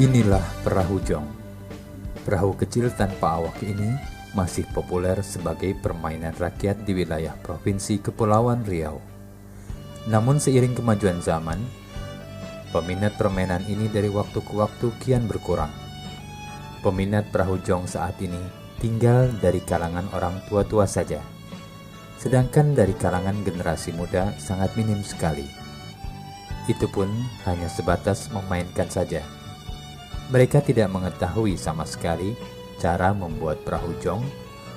Inilah perahu jong. Perahu kecil tanpa awak ini masih populer sebagai permainan rakyat di wilayah Provinsi Kepulauan Riau. Namun seiring kemajuan zaman, peminat permainan ini dari waktu ke waktu kian berkurang. Peminat perahu jong saat ini tinggal dari kalangan orang tua-tua saja. Sedangkan dari kalangan generasi muda sangat minim sekali. Itu pun hanya sebatas memainkan saja. Mereka tidak mengetahui sama sekali cara membuat perahu jong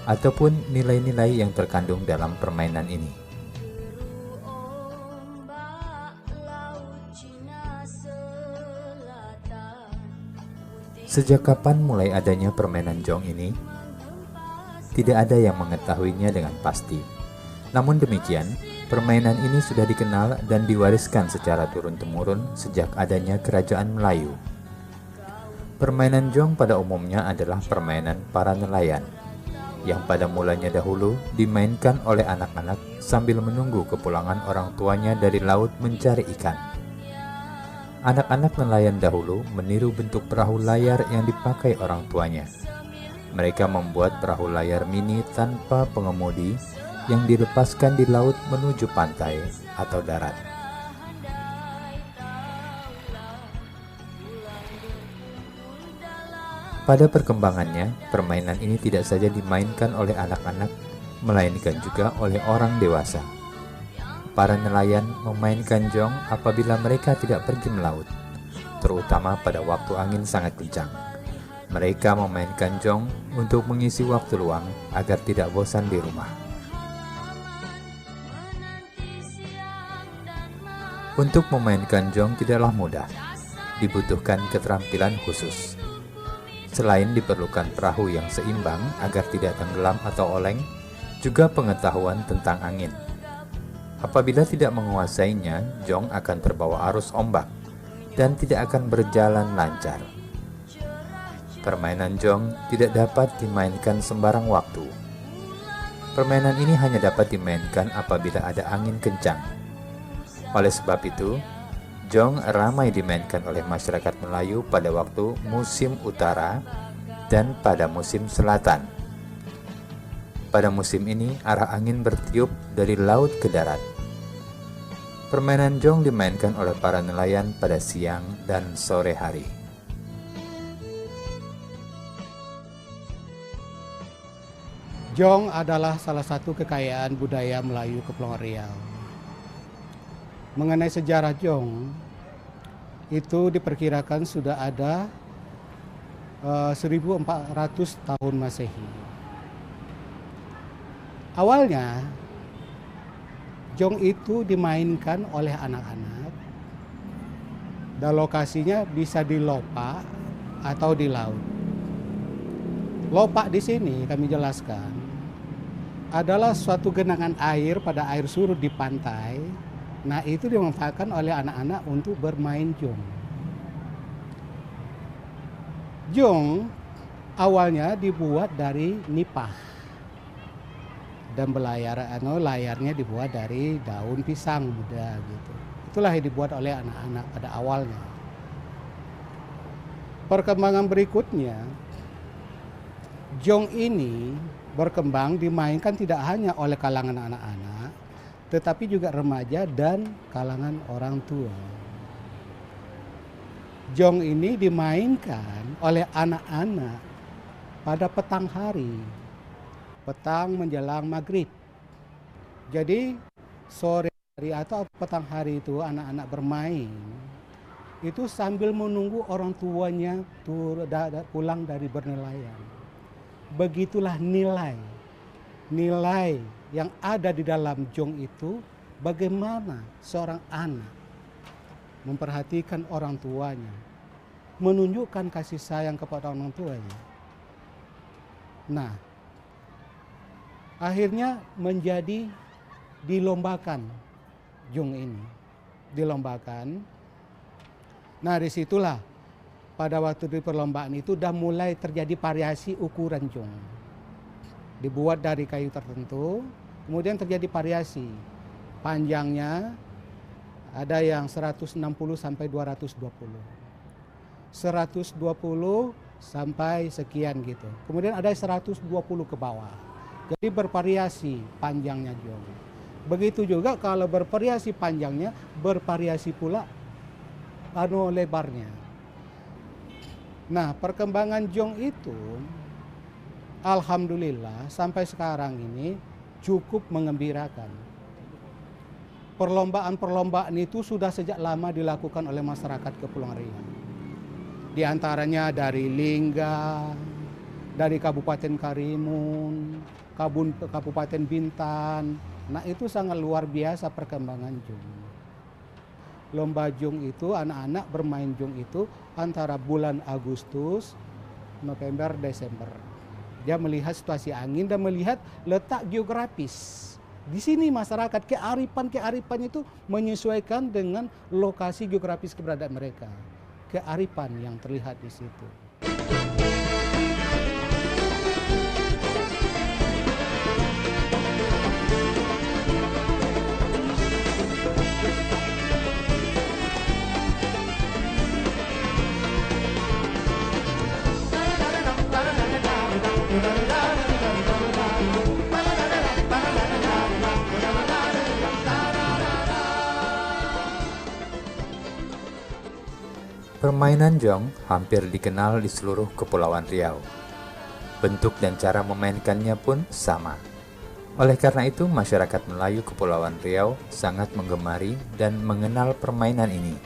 ataupun nilai-nilai yang terkandung dalam permainan ini. Sejak kapan mulai adanya permainan jong ini? Tidak ada yang mengetahuinya dengan pasti. Namun demikian, permainan ini sudah dikenal dan diwariskan secara turun-temurun sejak adanya Kerajaan Melayu. Permainan jong pada umumnya adalah permainan para nelayan, yang pada mulanya dahulu dimainkan oleh anak-anak sambil menunggu kepulangan orang tuanya dari laut mencari ikan. Anak-anak nelayan dahulu meniru bentuk perahu layar yang dipakai orang tuanya. Mereka membuat perahu layar mini tanpa pengemudi yang dilepaskan di laut menuju pantai atau darat. Pada perkembangannya, permainan ini tidak saja dimainkan oleh anak-anak, melainkan juga oleh orang dewasa. Para nelayan memainkan jong apabila mereka tidak pergi melaut, terutama pada waktu angin sangat kencang. Mereka memainkan jong untuk mengisi waktu luang agar tidak bosan di rumah. Untuk memainkan jong tidaklah mudah, dibutuhkan keterampilan khusus. Selain diperlukan perahu yang seimbang agar tidak tenggelam atau oleng, juga pengetahuan tentang angin. Apabila tidak menguasainya, jong akan terbawa arus ombak dan tidak akan berjalan lancar. Permainan jong tidak dapat dimainkan sembarang waktu. Permainan ini hanya dapat dimainkan apabila ada angin kencang. Oleh sebab itu, jong ramai dimainkan oleh masyarakat Melayu pada waktu musim utara dan pada musim selatan. Pada musim ini, arah angin bertiup dari laut ke darat. Permainan jong dimainkan oleh para nelayan pada siang dan sore hari. Jong adalah salah satu kekayaan budaya Melayu Kepulauan Riau. Mengenai sejarah Jong, itu diperkirakan sudah ada 1400 tahun Masehi. Awalnya, Jong itu dimainkan oleh anak-anak dan lokasinya bisa di lopak atau di laut. Lopak di sini kami jelaskan adalah suatu genangan air pada air surut di pantai. Nah, itu dimanfaatkan oleh anak-anak untuk bermain jong. Jong awalnya dibuat dari nipah dan layarnya dibuat dari daun pisang muda gitu. Itulah yang dibuat oleh anak-anak pada awalnya. Perkembangan berikutnya, jong ini berkembang dimainkan tidak hanya oleh kalangan anak-anak, tetapi juga remaja dan kalangan orang tua. Jong ini dimainkan oleh anak-anak pada petang hari, petang menjelang maghrib. Jadi sore hari atau petang hari itu anak-anak bermain, itu sambil menunggu orang tuanya pulang dari bernelayan. Begitulah nilai yang ada di dalam jong itu, bagaimana seorang anak memperhatikan orang tuanya, menunjukkan kasih sayang kepada orang tuanya. Nah, akhirnya menjadi dilombakan jong ini, dilombakan. Nah, disitulah pada waktu di perlombaan itu sudah mulai terjadi variasi ukuran jong. Dibuat dari kayu tertentu, kemudian terjadi variasi. Panjangnya ada yang 160 sampai 220. 120 sampai sekian gitu. Kemudian ada 120 ke bawah. Jadi bervariasi panjangnya jong. Begitu juga kalau bervariasi panjangnya, bervariasi pula lebarnya. Nah, perkembangan jong itu alhamdulillah sampai sekarang ini cukup mengembirakan. Perlombaan-perlombaan itu sudah sejak lama dilakukan oleh masyarakat Kepulauan Riau. Di antaranya dari Lingga, dari Kabupaten Karimun, Kabupaten Bintan. Nah, itu sangat luar biasa perkembangan jong. Lomba jong itu, anak-anak bermain jong itu antara bulan Agustus, November, Desember. Dia melihat situasi angin dan melihat letak geografis. Di sini masyarakat kearifan itu menyesuaikan dengan lokasi geografis keberadaan mereka. Kearifan yang terlihat di situ. Permainan jong hampir dikenal di seluruh Kepulauan Riau. Bentuk dan cara memainkannya pun sama. Oleh karena itu, masyarakat Melayu Kepulauan Riau sangat menggemari dan mengenal permainan ini.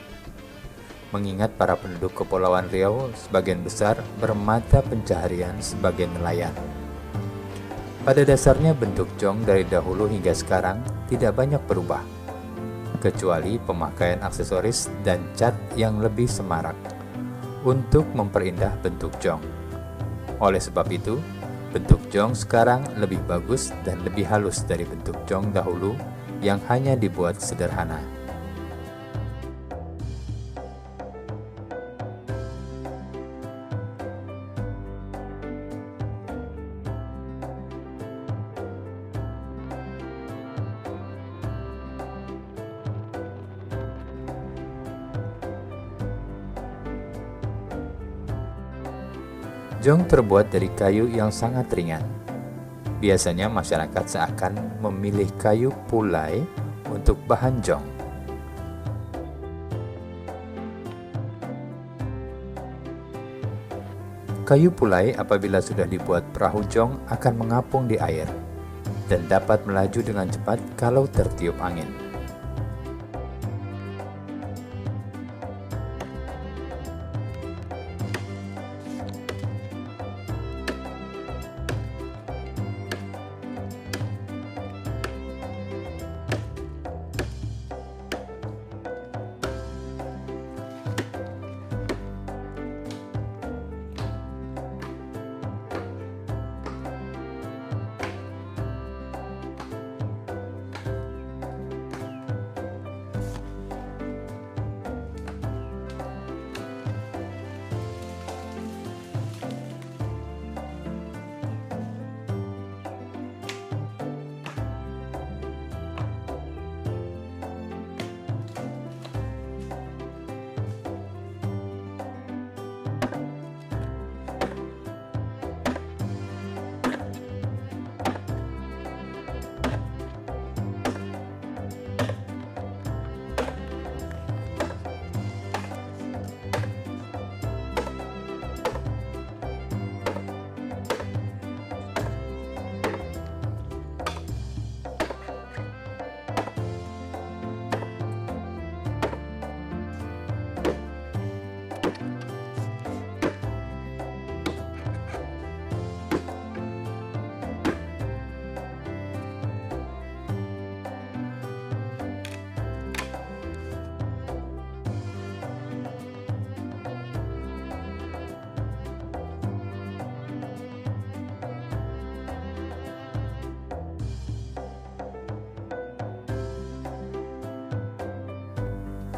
Mengingat para penduduk Kepulauan Riau sebagian besar bermata pencaharian sebagai nelayan. Pada dasarnya bentuk jong dari dahulu hingga sekarang tidak banyak berubah, kecuali pemakaian aksesoris dan cat yang lebih semarak untuk memperindah bentuk jong. Oleh sebab itu, bentuk jong sekarang lebih bagus dan lebih halus dari bentuk jong dahulu yang hanya dibuat sederhana. Jong terbuat dari kayu yang sangat ringan. Biasanya masyarakat seakan memilih kayu pulai untuk bahan jong. Kayu pulai apabila sudah dibuat perahu jong akan mengapung di air dan dapat melaju dengan cepat kalau tertiup angin.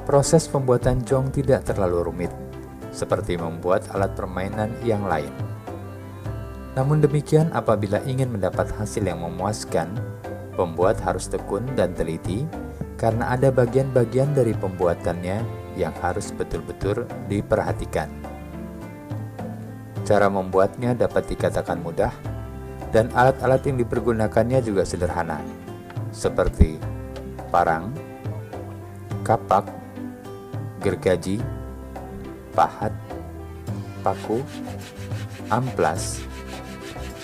Proses pembuatan jong tidak terlalu rumit, seperti membuat alat permainan yang lain. Namun demikian, apabila ingin mendapat hasil yang memuaskan, pembuat harus tekun dan teliti karena ada bagian-bagian dari pembuatannya yang harus betul-betul diperhatikan. Cara membuatnya dapat dikatakan mudah, dan alat-alat yang dipergunakannya juga sederhana, seperti parang, kapak, gergaji, pahat, paku, amplas,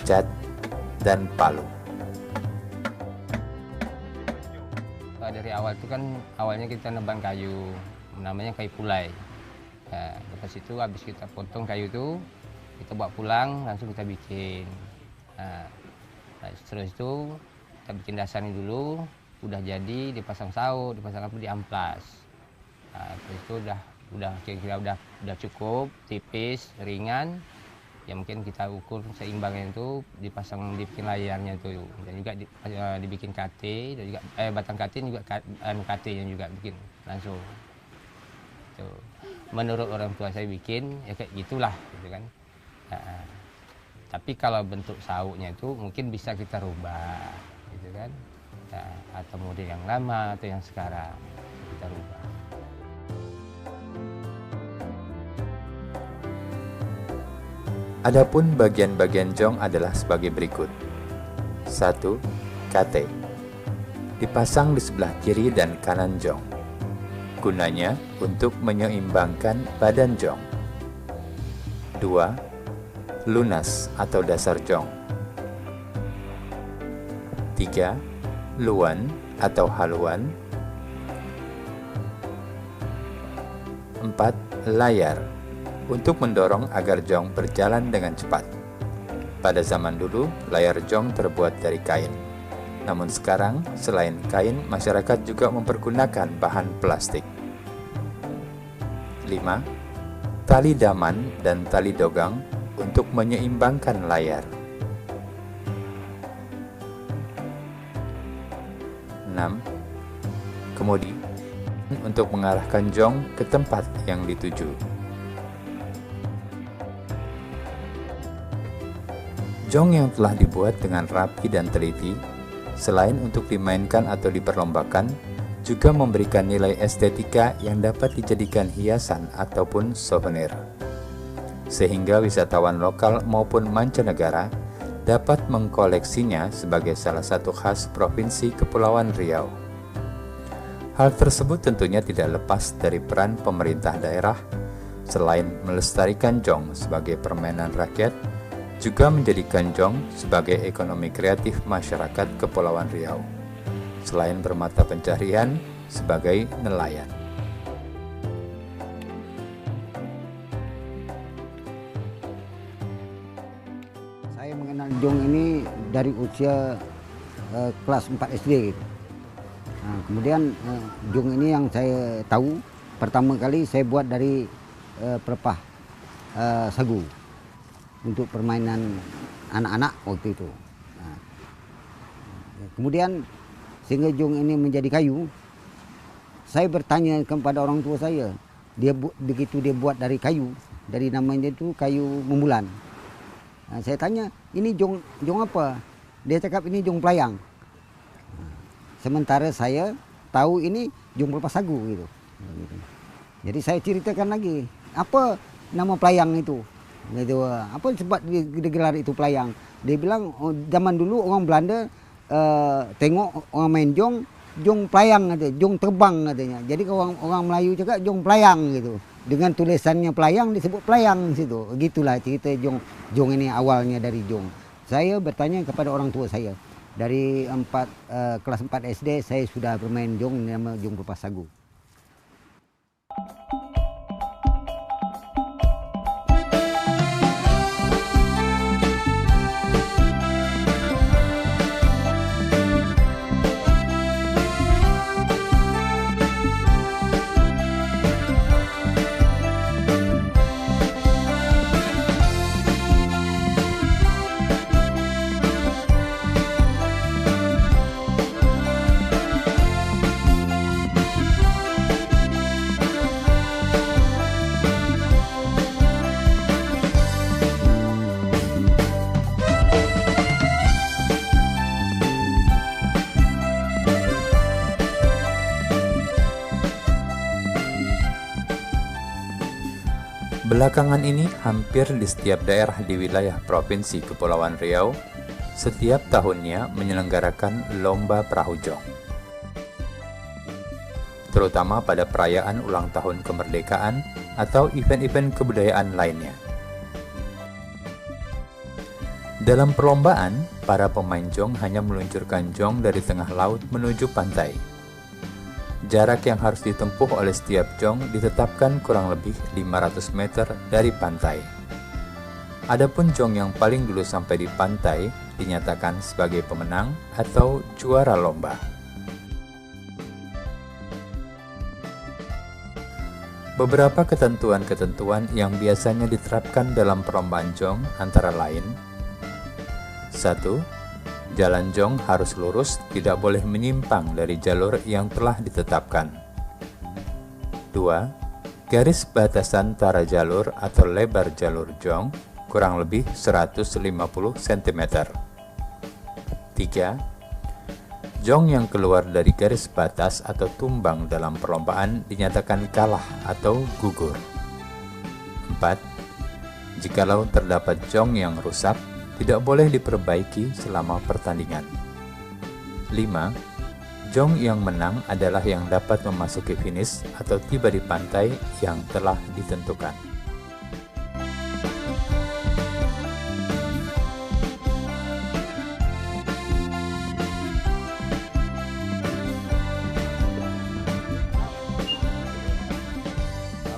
cat, dan palu. Dari awal itu kan awalnya kita nebang kayu, namanya kayu pulai. Nah, lepas itu habis kita potong kayu itu, kita bawa pulang langsung kita bikin. Nah, terus itu kita bikin dasarnya dulu, udah jadi dipasang saut, dipasang apa di amplas. Nah, terus itu udah kira-kira udah cukup, tipis, ringan. Ya mungkin kita ukur seimbangnya itu dibikin layarnya itu, dan juga dibikin KT, dan juga batang KT juga KT yang juga bikin langsung. Tuh. Menurut orang tua saya bikin ya kayak gitulah, gitu kan. Nah, tapi kalau bentuk sautnya itu mungkin bisa kita rubah, gitu kan. Nah, atau model yang lama atau yang sekarang kita rubah. Adapun bagian-bagian jong adalah sebagai berikut. 1. KT. Dipasang di sebelah kiri dan kanan jong. Gunanya untuk menyeimbangkan badan jong. 2. Lunas atau dasar jong. 3. Luan atau haluan. 4. Layar untuk mendorong agar jong berjalan dengan cepat. Pada zaman dulu, layar jong terbuat dari kain. Namun sekarang, selain kain, masyarakat juga mempergunakan bahan plastik. 5. Tali daman dan tali dogang untuk menyeimbangkan layar. 6. Kemudi untuk mengarahkan jong ke tempat yang dituju. Jong yang telah dibuat dengan rapi dan teliti, selain untuk dimainkan atau diperlombakan, juga memberikan nilai estetika yang dapat dijadikan hiasan ataupun souvenir. Sehingga wisatawan lokal maupun mancanegara dapat mengkoleksinya sebagai salah satu khas Provinsi Kepulauan Riau. Hal tersebut tentunya tidak lepas dari peran pemerintah daerah selain melestarikan jong sebagai permainan rakyat, juga menjadikan jong sebagai ekonomi kreatif masyarakat Kepulauan Riau, selain bermata pencaharian sebagai nelayan. Saya mengenal jong ini dari usia kelas 4 SD. Nah, kemudian jong ini yang saya tahu pertama kali saya buat dari pelepah sagu untuk permainan anak-anak waktu itu. Nah, kemudian sehingga jong ini menjadi kayu, saya bertanya kepada orang tua saya, begitu dia buat dari kayu, dari namanya itu kayu membulan. Nah, saya tanya, ini jong apa? Dia cakap ini jong pelayang. Nah, sementara saya tahu ini jong pelepah sagu gitu. Jadi saya ceritakan lagi, apa nama pelayang itu? Gitu, apa sebab digelar itu pelayang? Dia bilang zaman dulu orang Belanda tengok orang main jong pelayang katanya, jong terbang katanya. Jadi orang Melayu cakap jong pelayang gitu. Dengan tulisannya pelayang disebut pelayang situ. Gitulah cerita jong ini awalnya dari jong. Saya bertanya kepada orang tua saya. Dari kelas 4 SD saya sudah bermain jong, nama jong pelepah sagu. Belakangan ini hampir di setiap daerah di wilayah Provinsi Kepulauan Riau setiap tahunnya menyelenggarakan lomba perahu jong, terutama pada perayaan ulang tahun kemerdekaan atau event-event kebudayaan lainnya. Dalam perlombaan, para pemain jong hanya meluncurkan jong dari tengah laut menuju pantai. Jarak yang harus ditempuh oleh setiap jong ditetapkan kurang lebih 500 meter dari pantai. Adapun jong yang paling dulu sampai di pantai dinyatakan sebagai pemenang atau juara lomba. Beberapa ketentuan-ketentuan yang biasanya diterapkan dalam perlombaan jong antara lain: 1. Jalan jong harus lurus, tidak boleh menyimpang dari jalur yang telah ditetapkan. 2. Garis batasan antara jalur atau lebar jalur jong kurang lebih 150 cm. 3. Jong yang keluar dari garis batas atau tumbang dalam perlombaan dinyatakan kalah atau gugur. 4. Jikalau terdapat jong yang rusak, tidak boleh diperbaiki selama pertandingan. 5. Jong yang menang adalah yang dapat memasuki finish atau tiba di pantai yang telah ditentukan.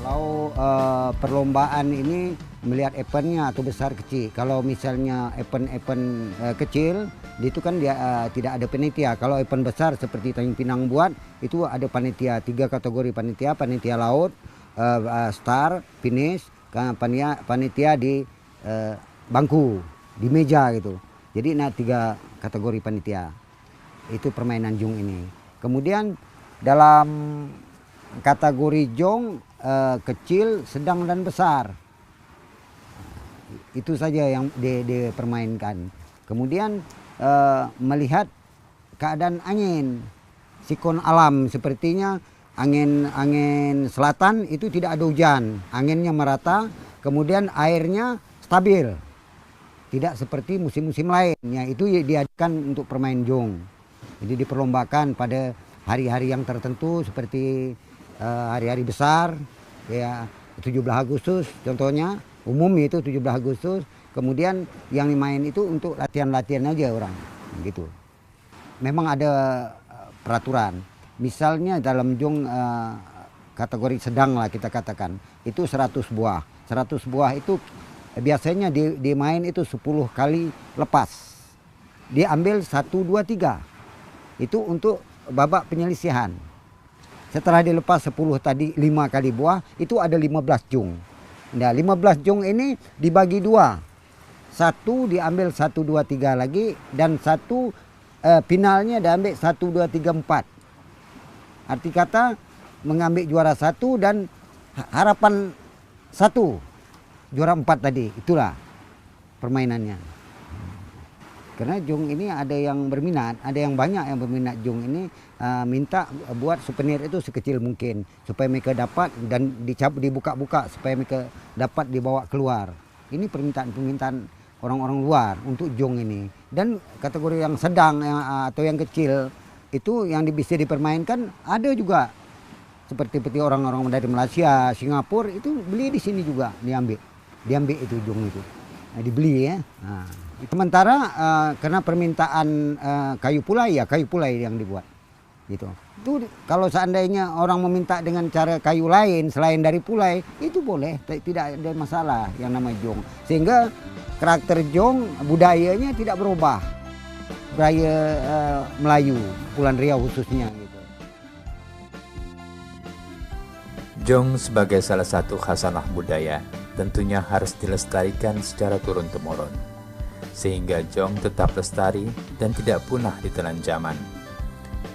Kalau perlombaan ini melihat eventnya atau besar kecil. Kalau misalnya event kecil, itu kan dia tidak ada panitia. Kalau event besar seperti Tanjung Pinang buat, itu ada panitia, 3 kategori panitia: panitia laut, star, finish, panitia di bangku, di meja gitu. Jadi 3 kategori panitia. Itu permainan jong ini. Kemudian dalam kategori jong kecil, sedang dan besar. Itu saja yang dipermainkan. Kemudian melihat keadaan angin, siklon alam, sepertinya angin selatan itu tidak ada hujan, anginnya merata, kemudian airnya stabil, tidak seperti musim-musim lain. Ya, itu diadakan untuk permain jong. Jadi diperlombakan pada hari-hari yang tertentu seperti hari-hari besar, ya, 17 Agustus contohnya, umum itu 17 Agustus. Kemudian yang dimain itu untuk latihan-latihan aja orang gitu. Memang ada peraturan. Misalnya dalam jong kategori sedang lah kita katakan, itu 100 buah. 100 buah itu biasanya dimain itu 10 kali lepas. Dia ambil 1, 2, 3. Itu untuk babak penyelisihan. Setelah dilepas 10 tadi 5 kali buah, itu ada 15 jong. Nah, 15 jong ini dibagi 2. Satu diambil 1, 2, 3 lagi, dan satu finalnya diambil 1, 2, 3, 4. Arti kata mengambil juara 1 dan harapan 1 juara 4 tadi. Itulah permainannya. Karena jong ini ada yang berminat, ada yang banyak yang berminat jong ini, minta buat souvenir itu sekecil mungkin supaya mereka dapat dan dibuka-buka supaya mereka dapat dibawa keluar. Ini permintaan orang-orang luar untuk jong ini. Dan kategori yang sedang atau yang kecil itu yang bisa dipermainkan ada juga. Seperti orang-orang dari Malaysia, Singapura itu beli di sini juga, diambil itu jong itu. Nah, dibeli ya. Nah, sementara karena permintaan kayu pulai yang dibuat. Gitu. Itu kalau seandainya orang meminta dengan cara kayu lain selain dari pulai, itu boleh, tidak ada masalah yang namanya jong. Sehingga karakter jong budayanya tidak berubah. Budaya Melayu, Kepulauan Riau khususnya gitu. Jong sebagai salah satu khasanah budaya tentunya harus dilestarikan secara turun-temurun, sehingga jong tetap lestari dan tidak punah ditelan zaman.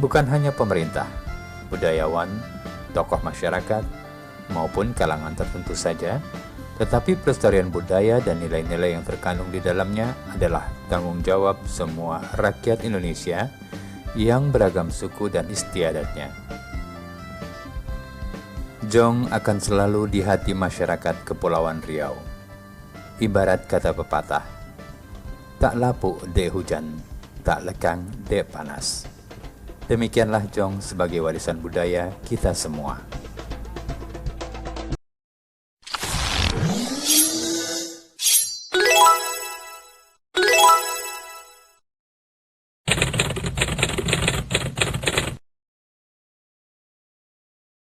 Bukan hanya pemerintah, budayawan, tokoh masyarakat, maupun kalangan tertentu saja, tetapi pelestarian budaya dan nilai-nilai yang terkandung di dalamnya adalah tanggung jawab semua rakyat Indonesia yang beragam suku dan istiadatnya. Jong akan selalu di hati masyarakat Kepulauan Riau. Ibarat kata pepatah, tak lapuk dek hujan, tak lekang dek panas. Demikianlah jong sebagai warisan budaya kita semua.